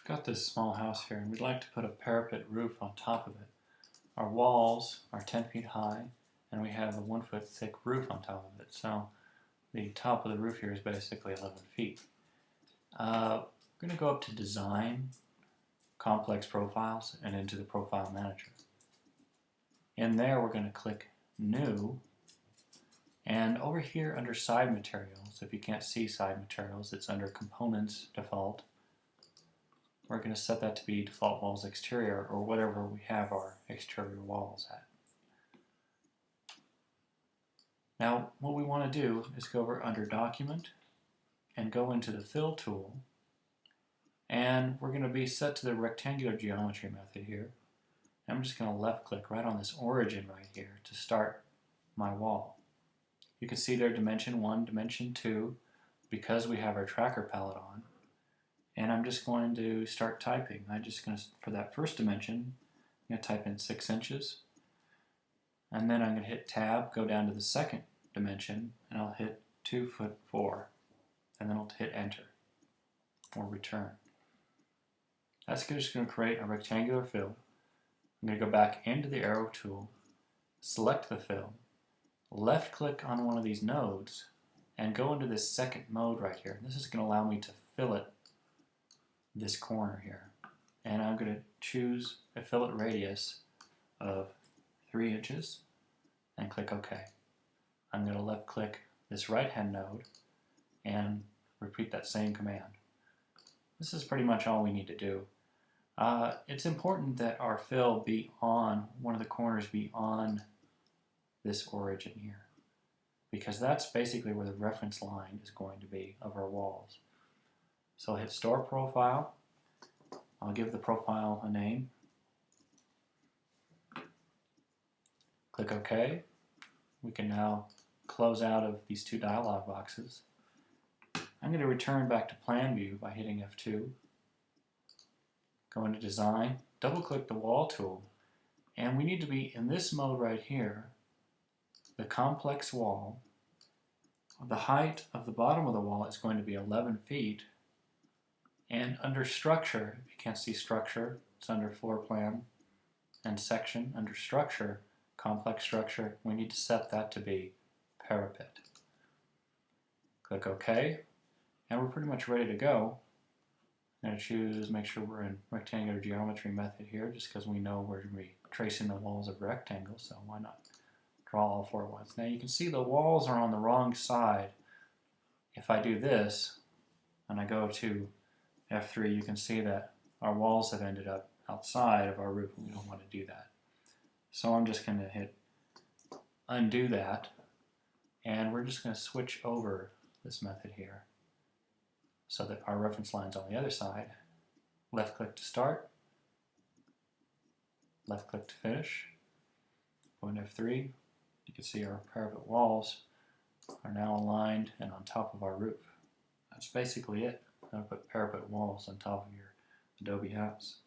Got this small house here and we'd like to put a parapet roof on top of it. Our walls are 10 feet high and we have a 1-foot thick roof on top of it. So the top of the roof here is basically 11 feet. We're going to go up to Design, Complex Profiles, and into the Profile Manager. In there we're going to click New, and over here under Side Materials, if you can't see Side Materials, it's under Components Default. We're going to set that to be Default Walls Exterior, or whatever we have our exterior walls at. Now what we want to do is go over under Document and go into the Fill tool, and we're going to be set to the rectangular geometry method here. I'm just going to left click right on this origin right here to start my wall. You can see there dimension 1, dimension 2, because we have our tracker palette on. And I'm just going to start typing. I'm just going to, for that first dimension, I'm going to type in 6 inches. And then I'm going to hit Tab, go down to the second dimension, and I'll hit 2 foot 4. And then I'll hit Enter or Return. That's just going to create a rectangular fill. I'm going to go back into the arrow tool, select the fill, left click on one of these nodes, and go into this second mode right here. This is going to allow me to fillet this corner here. And I'm going to choose a fillet radius of 3 inches and click OK. I'm going to left click this right hand node and repeat that same command. This is pretty much all we need to do. It's important that our fill be on, one of the corners be on this origin here, because that's basically where the reference line is going to be of our walls. So I'll hit Store Profile. I'll give the profile a name. Click OK. We can now close out of these two dialog boxes. I'm going to return back to Plan View by hitting F2. Go into Design, double click the Wall tool, and we need to be in this mode right here, the complex wall. The height of the bottom of the wall is going to be 11 feet. And under Structure, if you can't see Structure, it's under Floor Plan and Section. Under Structure, Complex Structure, we need to set that to be Parapet. Click OK, and we're pretty much ready to go. I'm going to choose, make sure we're in Rectangular Geometry method here, just because we know we're going to be tracing the walls of rectangles, so why not draw all 4 at once. Now you can see the walls are on the wrong side. If I do this, and I go to F3, you can see that our walls have ended up outside of our roof, and we don't want to do that. So I'm just going to hit undo that, and we're just going to switch over this method here so that our reference line's on the other side. Left click to start, left click to finish, go into F3. You can see our parapet walls are now aligned and on top of our roof. That's basically it. How to put parapet walls on top of your Adobe house.